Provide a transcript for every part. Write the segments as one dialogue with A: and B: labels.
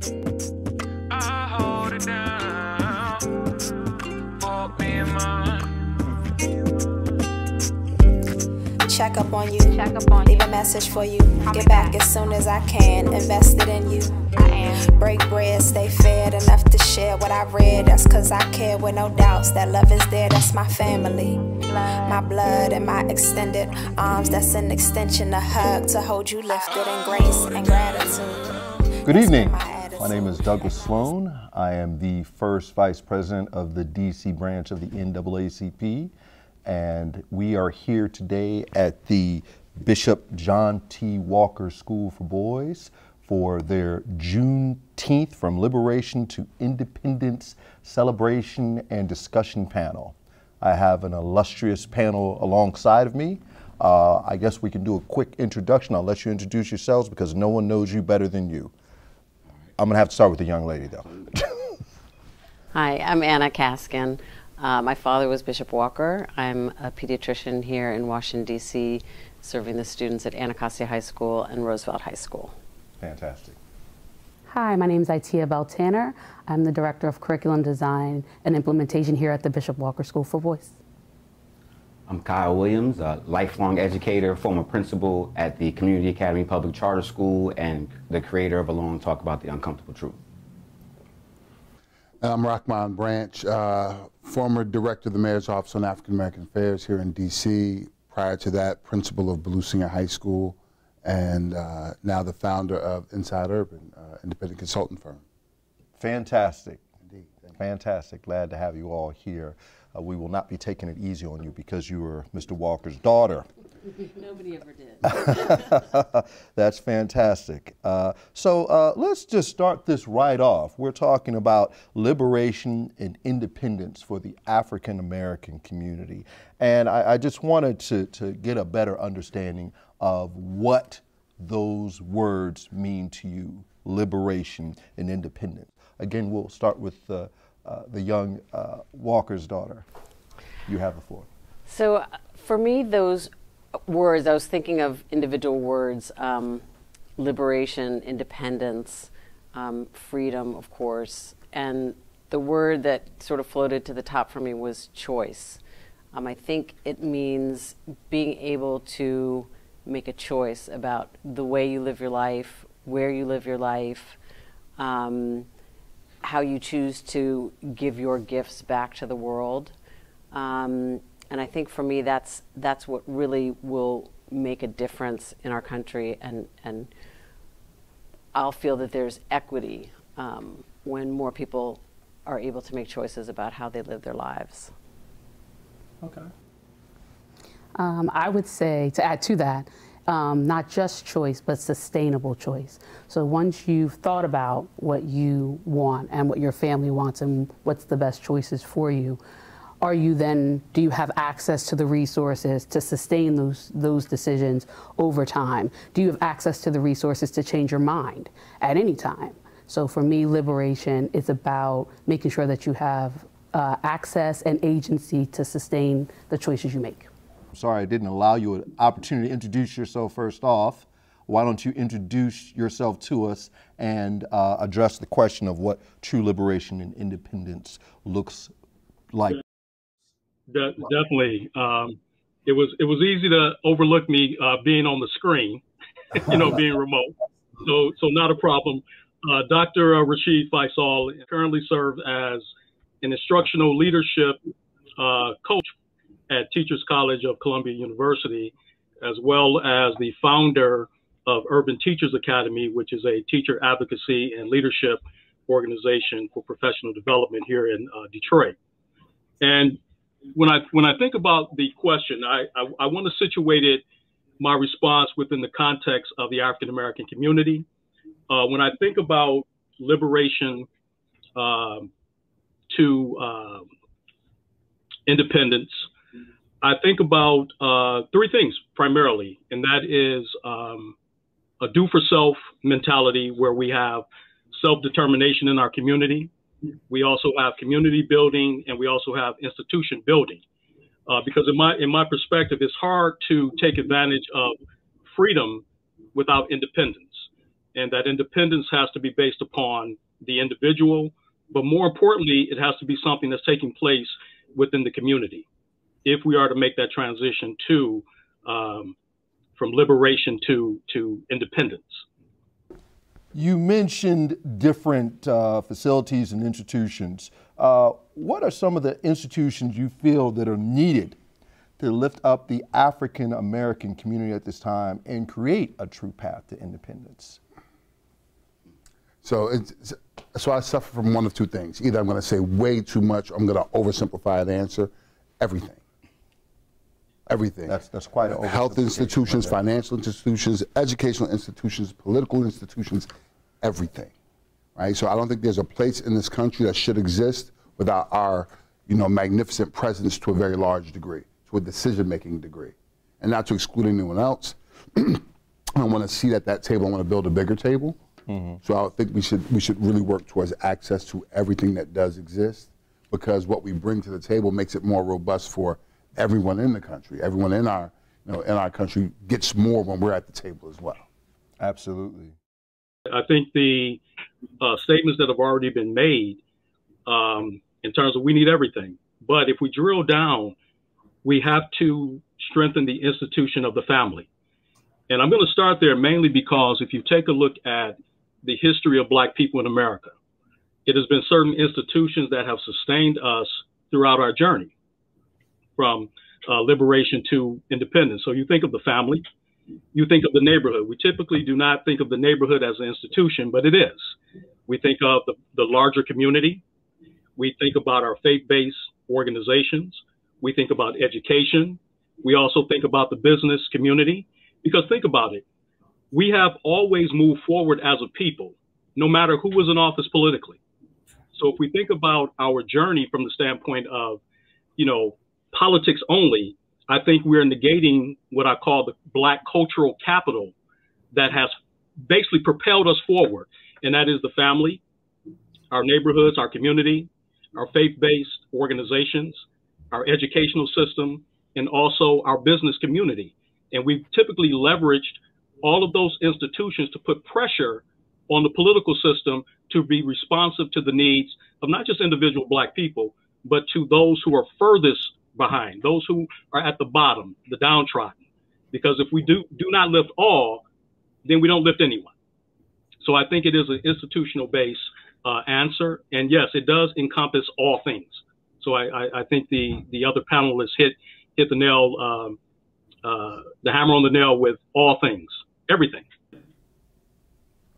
A: I hold it down for me and mine.
B: Check up on you, leave a message for you. Get back as soon as I can, invested in you. Break bread, stay fed, enough to share what I read. That's cause I care with no doubts that love is there. That's my family, my blood and my extended arms. That's an extension, a hug to hold you lifted in grace and gratitude.
C: Good evening. My name is Douglass Sloan. I am the first vice president of the DC branch of the NAACP. And we are here today at the Bishop John T. Walker School for Boys for their Juneteenth from Liberation to Independence celebration and discussion panel. I have an illustrious panel alongside of me. I guess we can do a quick introduction. I'll let you introduce yourselves because no one knows you better than you. I'm gonna have to start with the young lady though.
D: Hi, I'm Anna Caskin. My father was Bishop Walker. I'm a pediatrician here in Washington, DC, serving the students at Anacostia High School and Roosevelt High School.
C: Fantastic.
E: Hi, my name is Itia Bell-Tanner. I'm the Director of Curriculum Design and Implementation here at the Bishop Walker School for Boys.
F: I'm Kyle Williams, a lifelong educator, former principal at the Community Academy Public Charter School, and the creator of A Long Talk About the Uncomfortable Truth.
G: I'm Rachman Branch, former director of the Mayor's Office on African American Affairs here in DC. Prior to that, principal of Belusinger High School, and now the founder of Inside Urban, independent consultant firm.
C: Fantastic.
G: Indeed.
C: Fantastic. Glad to have you all here. We will not be taking it easy on you because you were Mr. Walker's daughter.
D: Nobody ever did.
C: That's fantastic. So let's just start this right off. We're talking about liberation and independence for the African American community. And I just wanted to get a better understanding of what those words mean to you, liberation and independence. Again, we'll start with the young Walker's daughter. You have the floor.
D: So for me, those words, I was thinking of individual words, liberation, independence, freedom, of course, and the word that sort of floated to the top for me was choice. I think it means being able to make a choice about the way you live your life, where you live your life, how you choose to give your gifts back to the world. And I think for me, that's what really will make a difference in our country, and I'll feel that there's equity when more people are able to make choices about how they live their lives.
C: Okay.
E: I would say, to add to that, not just choice, but sustainable choice. So once you've thought about what you want and what your family wants and what's the best choices for you, do you have access to the resources to sustain those decisions over time? Do you have access to the resources to change your mind at any time? So for me, liberation is about making sure that you have access and agency to sustain the choices you make.
C: I'm sorry I didn't allow you an opportunity to introduce yourself first off. Why don't you introduce yourself to us and address the question of what true liberation and independence looks like?
H: Definitely. It was easy to overlook me being on the screen, being remote. So not a problem. Dr. Rashid Faisal currently serves as an instructional leadership coach at Teachers College of Columbia University, as well as the founder of Urban Teachers Academy, which is a teacher advocacy and leadership organization for professional development here in Detroit. And when I think about the question, I want to situate my response within the context of the African American community. When I think about liberation to independence, I think about three things primarily, and that is a do-for-self mentality where we have self-determination in our community. We also have community building, and we also have institution building. Because in my perspective, it's hard to take advantage of freedom without independence. and that independence has to be based upon the individual, but more importantly, it has to be something that's taking place within the community if we are to make that transition to from liberation to independence.
C: You mentioned different facilities and institutions. What are some of the institutions you feel that are needed to lift up the African American community at this time and create a true path to independence?
G: So I suffer from one of two things. Either I'm going to say way too much, or I'm going to oversimplify the answer. Everything. Everything.
C: That's quite an oversimplification.
G: Health institutions, financial institutions, educational institutions, political institutions, everything. Right? So I don't think there's a place in this country that should exist without our, magnificent presence to a very large degree, to a decision-making degree, and not to exclude anyone else. I want to see at that table. I want to build a bigger table. So I think we should really work towards access to everything that does exist, because what we bring to the table makes it more robust for everyone in the country. Everyone in our country gets more when we're at the table as well.
C: Absolutely.
H: I think the statements that have already been made in terms of we need everything, but if we drill down, we have to strengthen the institution of the family. And I'm going to start there mainly because if you take a look at the history of Black people in America, it has been certain institutions that have sustained us throughout our journey from liberation to independence. So you think of the family, you think of the neighborhood. We typically do not think of the neighborhood as an institution, but it is. We think of the larger community. We think about our faith-based organizations. We think about education. We also think about the business community, because think about it. We have always moved forward as a people, no matter who was in office politically. So if we think about our journey from the standpoint of, politics only, I think we're negating what I call the Black cultural capital that has basically propelled us forward. And that is the family, our neighborhoods, our community, our faith-based organizations, our educational system, and also our business community. And we've typically leveraged all of those institutions to put pressure on the political system to be responsive to the needs of not just individual Black people, but to those who are furthest behind, those who are at the bottom, the downtrodden. Because if we do not lift all, then we don't lift anyone. So I think it is an institutional-based answer. And yes, it does encompass all things. So I think the other panelists hit the nail, the hammer on the nail with all things, everything.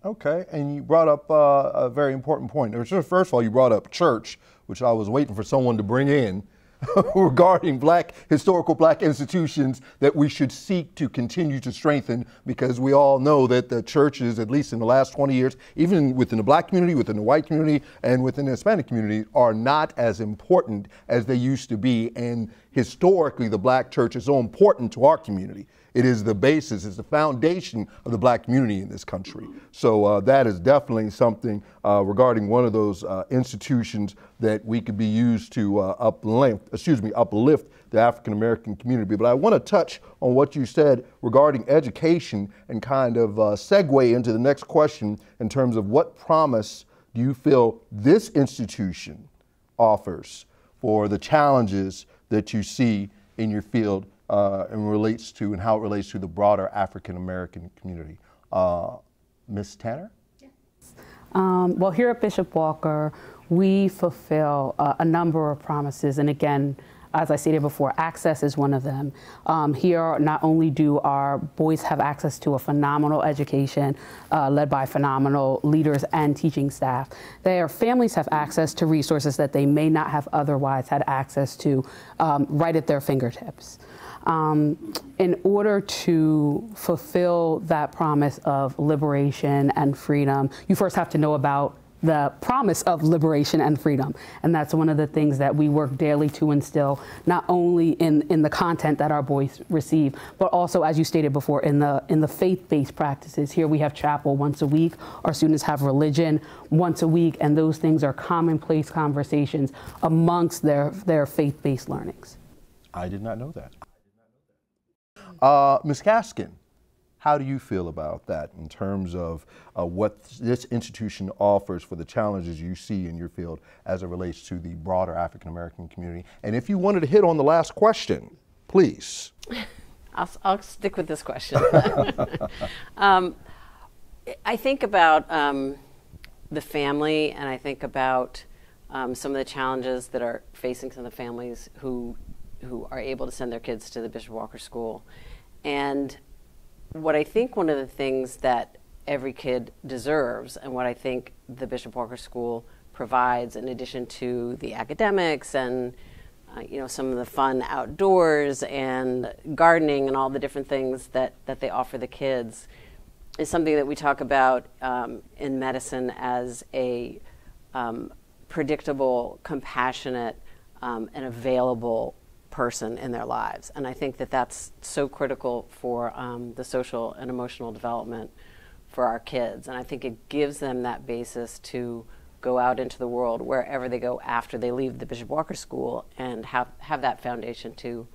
C: Okay, and you brought up a very important point. First of all, you brought up church, which I was waiting for someone to bring in, regarding historical Black institutions that we should seek to continue to strengthen, because we all know that the churches, at least in the last 20 years, even within the Black community, within the white community, and within the Hispanic community, are not as important as they used to be. And historically, the Black church is so important to our community. It is the basis, it's the foundation of the Black community in this country. So that is definitely something regarding one of those institutions that we could be used to uplift the African American community. But I want to touch on what you said regarding education and kind of segue into the next question in terms of what promise do you feel this institution offers for the challenges that you see in your field and relates to, and how it relates to the broader African American community. Ms. Tanner?
E: Yes. Well, here at Bishop Walker, we fulfill a number of promises, and again, as I stated before, access is one of them. Here, not only do our boys have access to a phenomenal education led by phenomenal leaders and teaching staff, their families have access to resources that they may not have otherwise had access to right at their fingertips. In order to fulfill that promise of liberation and freedom, you first have to know about the promise of liberation and freedom. And that's one of the things that we work daily to instill, not only in the content that our boys receive, but also, as you stated before, in the faith-based practices. Here we have chapel once a week. Our students have religion once a week, and those things are commonplace conversations amongst their faith-based learnings.
C: I did not know that. Ms. Caskin, How do you feel about that in terms of what this institution offers for the challenges you see in your field as it relates to the broader African American community? And if you wanted to hit on the last question, please.
D: I'll stick with this question. I think about the family, and I think about some of the challenges that are facing some of the families who are able to send their kids to the Bishop Walker School. And what I think one of the things that every kid deserves, and what I think the Bishop Walker School provides, in addition to the academics and you know, some of the fun outdoors and gardening and all the different things that they offer the kids, is something that we talk about in medicine as a predictable, compassionate, and available person in their lives. And I think that that's so critical for the social and emotional development for our kids. And I think it gives them that basis to go out into the world wherever they go after they leave the Bishop Walker School, and have that foundation to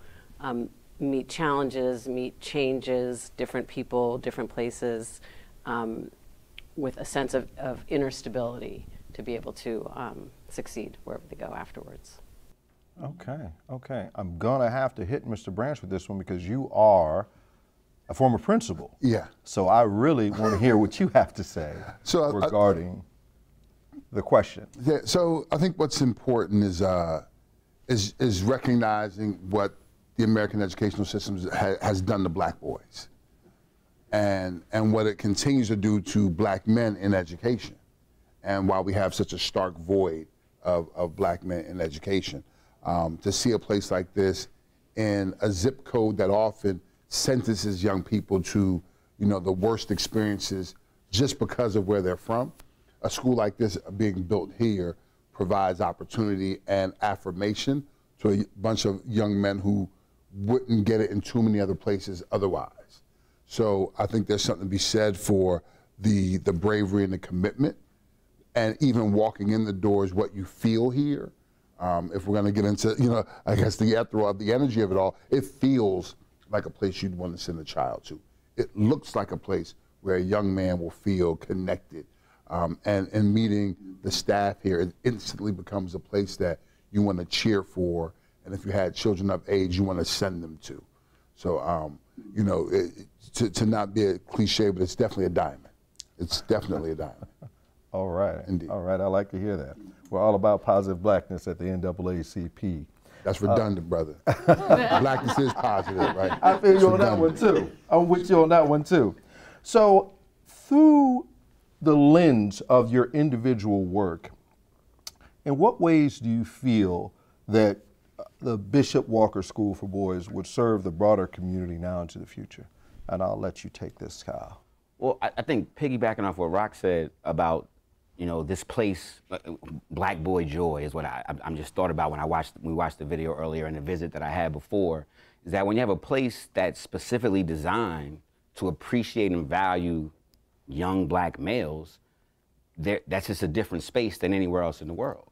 D: meet challenges, meet changes, different people, different places, with a sense of inner stability to be able to succeed wherever they go afterwards.
C: Okay. I'm gonna have to hit Mr. Branch with this one because you are a former principal.
G: Yeah.
C: So I really want to hear what you have to say regarding the question.
G: Yeah, so I think what's important is recognizing what the American educational system has done to black boys, and what it continues to do to black men in education, and why we have such a stark void of black men in education. To see a place like this in a zip code that often sentences young people to, you know, the worst experiences just because of where they're from. A school like this being built here provides opportunity and affirmation to a bunch of young men who wouldn't get it in too many other places otherwise. So I think there's something to be said for the bravery and the commitment, and even walking in the doors, what you feel here. If we're going to get into, you know, I guess the ethereal of the energy of it all, it feels like a place you'd want to send a child to. It looks like a place where a young man will feel connected. And meeting the staff here, it instantly becomes a place that you want to cheer for. And if you had children of age, you want to send them to. So, you know, to not be a cliche, but it's definitely a diamond. It's definitely a diamond.
C: All right.
G: Indeed.
C: All right. I like to hear that. We're all about positive blackness at the NAACP.
G: That's redundant, brother. Blackness is positive, right?
C: I feel you on that one too. I'm with you on that one too. So through the lens of your individual work, in what ways do you feel that the Bishop Walker School for Boys would serve the broader community now into the future? And I'll let you take this, Kyle.
F: Well, I think piggybacking off what Rock said about, you know, this place, Black Boy Joy is what I'm just thought about when we watched the video earlier and the visit that I had before, is that when you have a place that's specifically designed to appreciate and value young black males, that's just a different space than anywhere else in the world.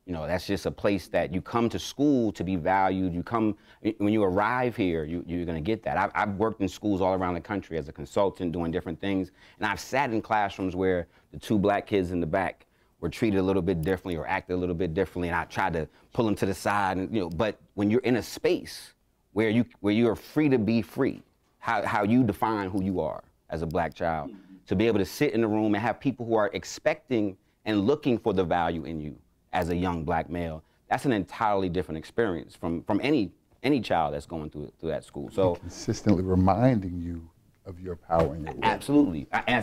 F: You know, that's just a place that you come to school to be valued. You come, when you arrive here, you're gonna get that. I've worked in schools all around the country as a consultant doing different things, and I've sat in classrooms where the two black kids in the back were treated a little bit differently or acted a little bit differently, and I tried to pull them to the side, and, you know, but when you're in a space where you're free to be free, how you define who you are as a black child, to be able to sit in the room and have people who are expecting and looking for the value in you as a young black male, that's an entirely different experience from any child that's going through that school. So
G: consistently reminding you of your power and your work.
F: Absolutely. And I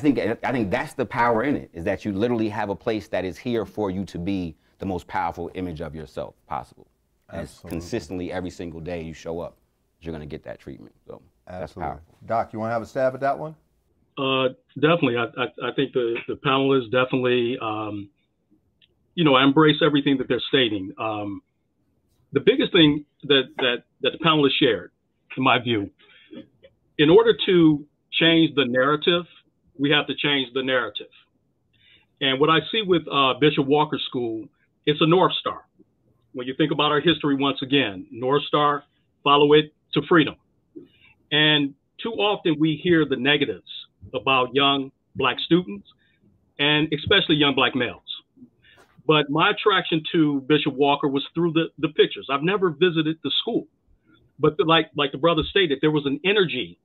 F: think that's the power in it, is that you literally have a place that is here for you to be the most powerful image of yourself possible. And consistently every single day you show up, you're going to get that treatment. So that's powerful.
C: Doc, you want to have a stab at that one?
H: Definitely. I think the panelists definitely, you know, I embrace everything that they're stating. The biggest thing that the panelists shared, in my view, in order to change the narrative, we have to change the narrative. And what I see with Bishop Walker School, it's a North Star. When you think about our history once again, North Star, follow it to freedom. And too often we hear the negatives about young Black students, and especially young Black males. But my attraction to Bishop Walker was through the pictures. I've never visited the school, but like the brother stated, there was an energy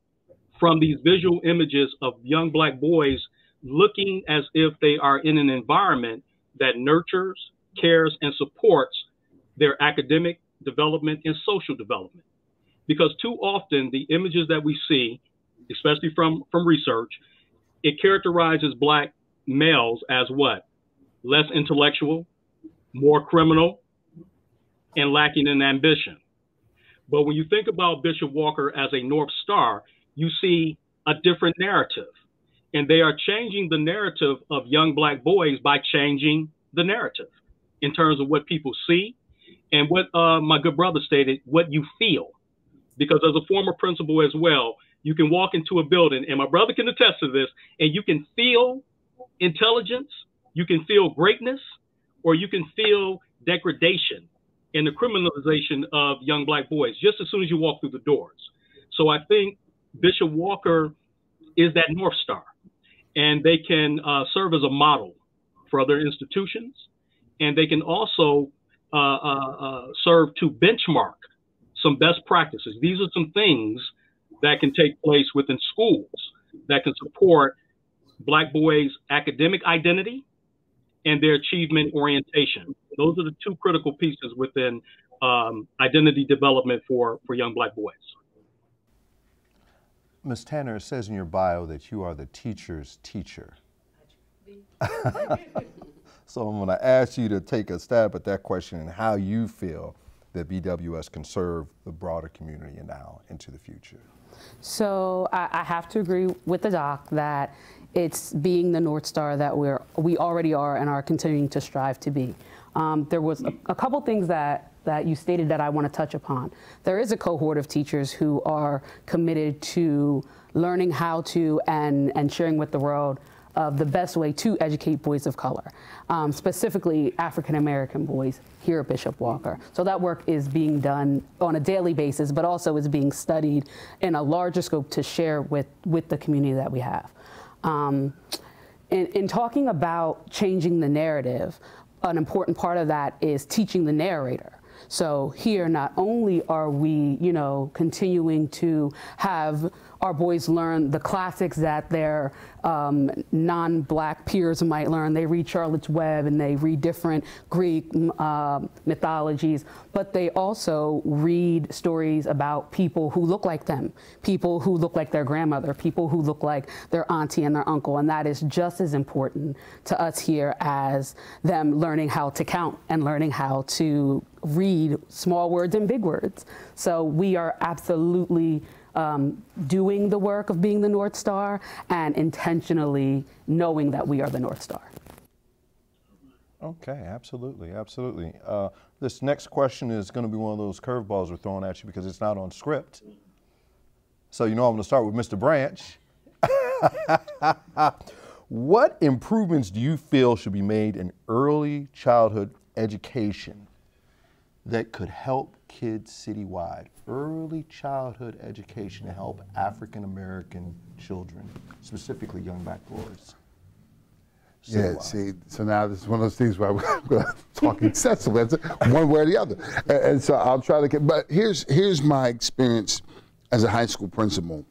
H: from these visual images of young Black boys looking as if they are in an environment that nurtures, cares, and supports their academic development and social development. Because too often the images that we see, especially from research, it characterizes Black males as what? Less intellectual, more criminal, and lacking in ambition. But when you think about Bishop Walker as a North Star, you see a different narrative. And they are changing the narrative of young Black boys by changing the narrative in terms of what people see and what my good brother stated, what you feel. Because as a former principal as well, you can walk into a building, and my brother can attest to this, and you can feel intelligence, you can feel greatness, or you can feel degradation and the criminalization of young Black boys just as soon as you walk through the doors. So I think Bishop Walker is that North Star, and they can serve as a model for other institutions, and they can also serve to benchmark some best practices. These are some things that can take place within schools that can support Black boys' academic identity and their achievement orientation. Those are the two critical pieces within identity development for young Black boys.
C: Ms. Tanner, it says in your bio that you are the teacher's teacher. So I'm going to ask you to take a stab at that question and how you feel that BWS can serve the broader community now into the future. So
E: I have to agree with the doc that it's being the North Star that we already are and are continuing to strive to be. There was a couple things that you stated that I want to touch upon. There is a cohort of teachers who are committed to learning how to and sharing with the world of the best way to educate boys of color, specifically African-American boys here at Bishop Walker. So that work is being done on a daily basis, but also is being studied in a larger scope to share with the community that we have. In talking about changing the narrative, an important part of that is teaching the narrator. So here, not only are we, continuing to have our boys learn the classics that their non-Black peers might learn. They read Charlotte's Web and they read different Greek mythologies, but they also read stories about people who look like them, people who look like their grandmother, people who look like their auntie and their uncle, and that is just as important to us here as them learning how to count and learning how to read small words and big words. So we are absolutely doing the work of being the North Star and intentionally knowing that we are the North Star.
C: Okay, absolutely, absolutely. This next question is going to be one of those curveballs we're throwing at you because it's not on script. So I'm going to start with Mr. Branch. What improvements do you feel should be made in early childhood education that could help kids citywide? Early childhood education to help African-American children, specifically young Black boys.
G: Yeah, see, so now this is one of those things where we're talking sensibly, one way or the other. And so I'll try to get, but here's my experience as a high school principal.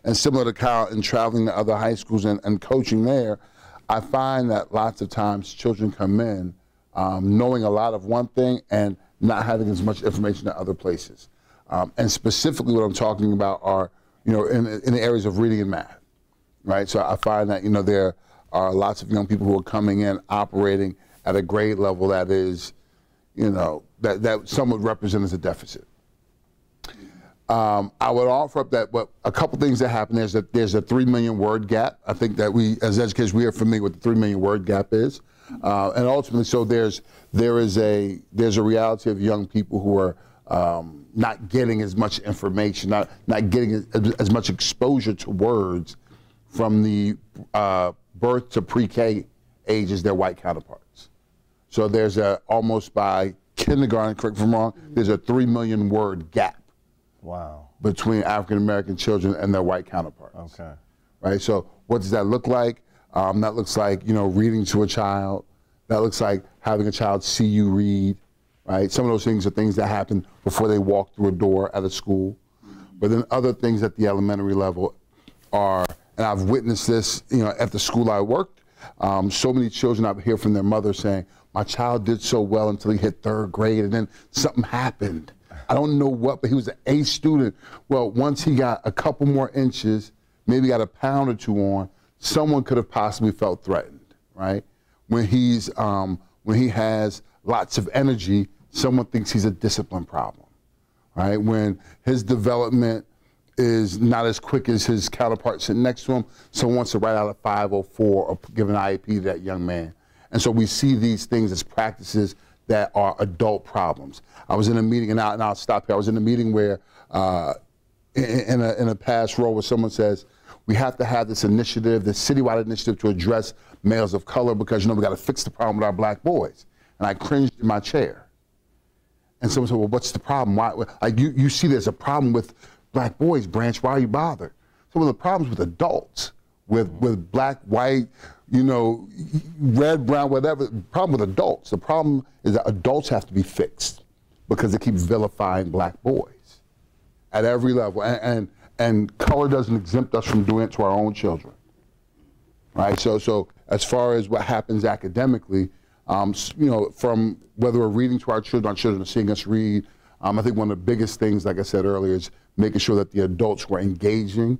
G: And similar to Kyle, in traveling to other high schools and coaching there, I find that lots of times children come in knowing a lot of one thing and not having as much information at other places. And specifically what I'm talking about are, in the areas of reading and math, right? So I find that, there are lots of young people who are coming in operating at a grade level that is, that some would represent as a deficit. I would offer up that a couple things that happen is that there's a 3 million word gap. I think that we, as educators, we are familiar with the 3 million word gap is. And ultimately, so there is a reality of young people who are not getting as much information, not getting as much exposure to words from the birth to pre-K age as their white counterparts. So there's almost by kindergarten, correct me if I'm wrong, there's a 3 million word gap.
C: Wow.
G: between African American children and their white counterparts.
C: Okay.
G: Right, so what does that look like? That looks like, you know, reading to a child. That looks like having a child see you read, right? Some of those things are things that happen before they walk through a door at a school. But then other things at the elementary level are, and I've witnessed this, you know, at the school I worked, so many children I hear from their mother saying, my child did so well until he hit 3rd grade and then something happened. I don't know what, but he was an A student. Well, once he got a couple more inches, maybe got a pound or two on, someone could have possibly felt threatened, right? When he has lots of energy, someone thinks he's a discipline problem, right? When his development is not as quick as his counterpart sitting next to him, someone wants to write out a 504 or give an IEP to that young man. And so we see these things as practices that are adult problems. I was in a meeting, and I'll stop here. I was in a meeting where, in a past role where someone says, we have to have this initiative, this citywide initiative to address males of color because, you know, we got to fix the problem with our black boys. And I cringed in my chair. And someone said, well, what's the problem? Why, like, you see there's a problem with black boys, Branch, why are you bothered? Some of the problems with adults, with black, white, you know, red, brown, whatever, the problem with adults. The problem is that adults have to be fixed because they keep vilifying black boys at every level. And color doesn't exempt us from doing it to our own children, right? So as far as what happens academically, you know, from whether we're reading to our children are seeing us read, I think one of the biggest things, like I said earlier, is making sure that the adults who are engaging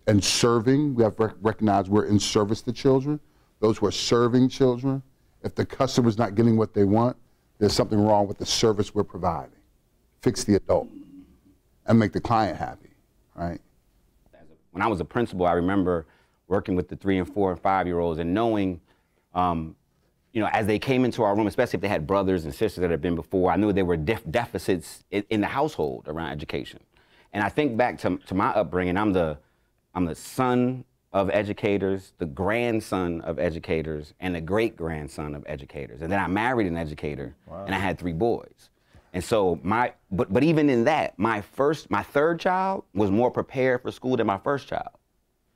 G: and serving, we have to recognize we're in service to children. Those who are serving children, if the customer's not getting what they want, there's something wrong with the service we're providing. Fix the adult and make the client happy, right?
F: When I was a principal, I remember working with the 3 and 4 and 5-year-olds and knowing, you know, as they came into our room, especially if they had brothers and sisters that had been before, I knew there were deficits in the household around education. And I think back to my upbringing. I'm the son of educators, the grandson of educators, and the great-grandson of educators. And then I married an educator, wow, and I had 3 boys. And so but even in that, my 3rd child was more prepared for school than my 1st child,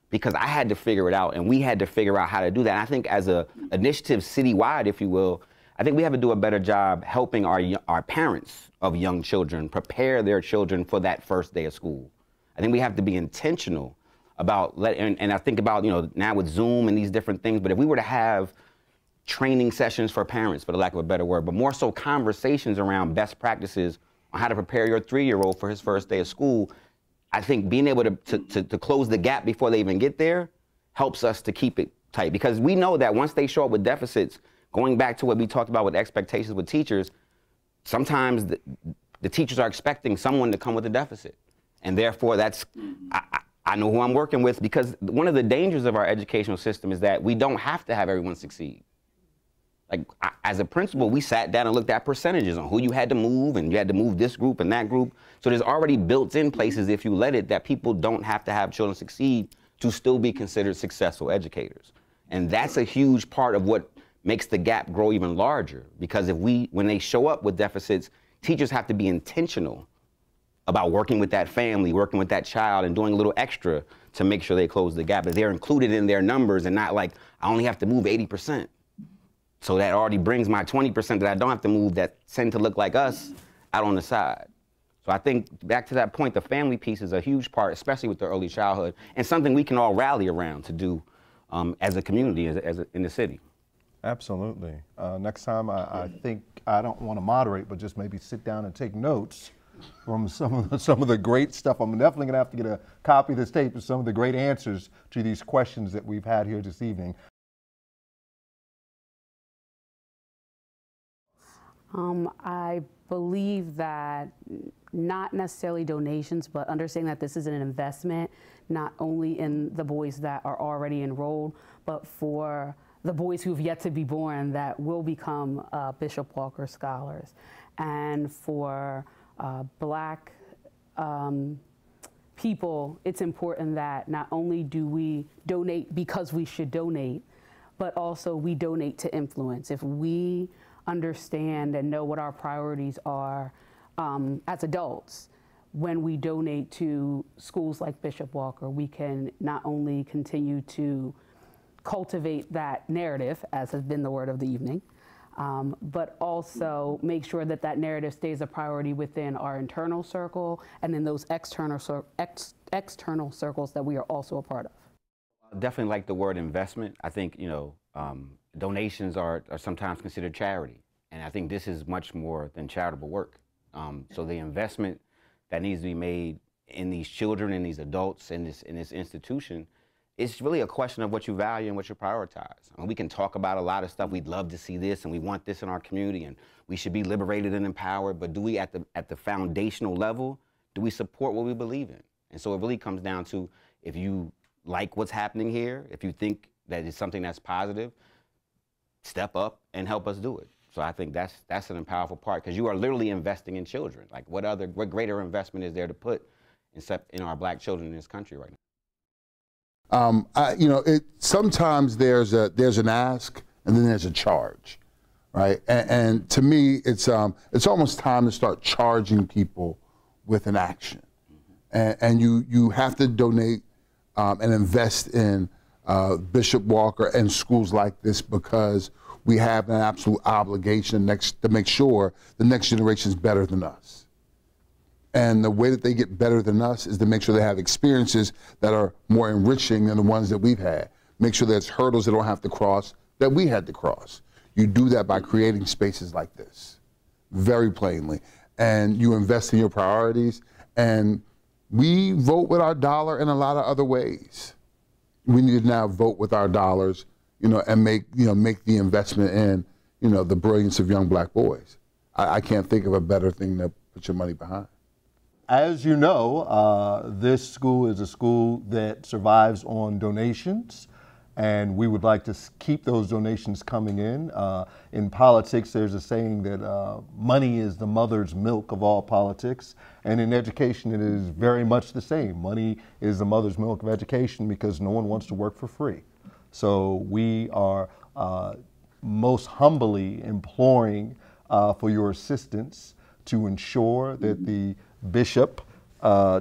F: because I had to figure it out, and we had to figure out how to do that. And I think as an initiative citywide, if you will, I think we have to do a better job helping our parents of young children prepare their children for that first day of school. I think we have to be intentional about and I think about, you know, now with Zoom and these different things, but if we were to have training sessions for parents, for the lack of a better word, but more so conversations around best practices on how to prepare your 3-year-old for his first day of school, I think being able to close the gap before they even get there helps us to keep it tight. Because we know that once they show up with deficits, going back to what we talked about with expectations with teachers, sometimes the teachers are expecting someone to come with a deficit. And therefore, I know who I'm working with, because one of the dangers of our educational system is that we don't have to have everyone succeed. Like, as a principal, we sat down and looked at percentages on who you had to move, and you had to move this group and that group. So there's already built-in places, if you let it, that people don't have to have children succeed to still be considered successful educators. And that's a huge part of what makes the gap grow even larger, because when they show up with deficits, teachers have to be intentional about working with that family, working with that child, and doing a little extra to make sure they close the gap. That they're included in their numbers and not like, I only have to move 80%. So that already brings my 20% that I don't have to move that tend to look like us out on the side. So I think back to that point, the family piece is a huge part, especially with the early childhood, and something we can all rally around to do as a community, in the city.
C: Absolutely. Next time, I think I don't want to moderate, but just maybe sit down and take notes from some of the great stuff. I'm definitely going to have to get a copy of this tape of some of the great answers to these questions that we've had here this evening.
E: I believe that not necessarily donations, but understanding that this is an investment, not only in the boys that are already enrolled, but for the boys who've yet to be born that will become Bishop Walker Scholars. And for Black people, it's important that not only do we donate because we should donate, but also we donate to influence. If we understand and know what our priorities are as adults, when we donate to schools like Bishop Walker, we can not only continue to cultivate that narrative, as has been the word of the evening, but also make sure that that narrative stays a priority within our internal circle and in those external circles that we are also a part of.
F: I definitely like the word investment. I think, donations are sometimes considered charity. And I think this is much more than charitable work. So the investment that needs to be made in these children and these adults in this institution, it's really a question of what you value and what you prioritize. I mean, we can talk about a lot of stuff. We'd love to see this, and we want this in our community, and we should be liberated and empowered. But do we, at the foundational level, do we support what we believe in? And so it really comes down to, if you like what's happening here, if you think that it's something that's positive, step up and help us do it. So I think that's an powerful part, because you are literally investing in children. Like, what greater investment is there to put in our black children in this country right now? Sometimes there's an ask and then there's a charge, right? And to me, it's almost time to start charging people with an action. And you have to donate and invest in Bishop Walker and schools like this, because we have an absolute obligation to make sure the next generation is better than us. And the way that they get better than us is to make sure they have experiences that are more enriching than the ones that we've had. Make sure there's hurdles they don't have to cross that we had to cross. You do that by creating spaces like this, very plainly. And you invest in your priorities. And we vote with our dollar in a lot of other ways. We need to now vote with our dollars, and make the investment in, the brilliance of young black boys. I can't think of a better thing to put your money behind.
C: As you know, this school is a school that survives on donations, and we would like to keep those donations coming in. In politics, there's a saying that money is the mother's milk of all politics, and in education it is very much the same. Money is the mother's milk of education, because no one wants to work for free. So we are most humbly imploring for your assistance to ensure that the Bishop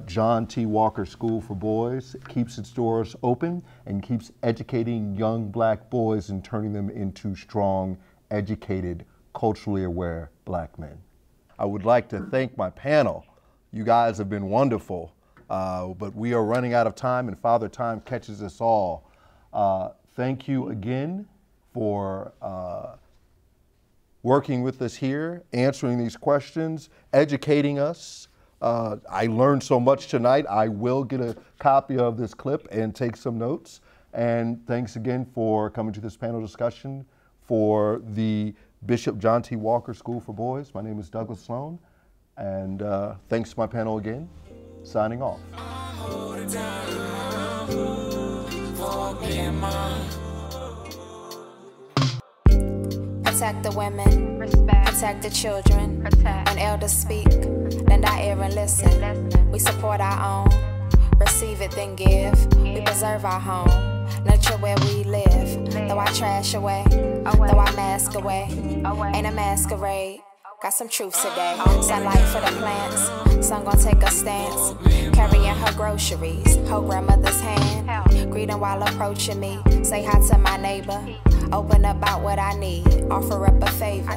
C: John T. Walker School for Boys keeps its doors open and keeps educating young black boys and turning them into strong, educated, culturally aware black men. I would like to thank my panel. You guys have been wonderful, but we are running out of time, and Father Time catches us all. Thank you again for working with us here, answering these questions, educating us. I learned so much tonight. I will get a copy of this clip and take some notes. And thanks again for coming to this panel discussion for the Bishop John T. Walker School for Boys. My name is Douglass Sloan, and thanks to my panel again. Signing off.
B: Protect the women, protect the children, when elders speak, lend our ear and listen. We support our own, receive it then give. We preserve our home, nurture where we live. Throw our trash away, throw our mask away, ain't a masquerade. Got some truths today, sunlight for the plants, sun gon' take a stance. Carrying her groceries, hold grandmother's hand. Greeting while approaching me, say hi to my neighbor. Open about what I need, offer up a favor.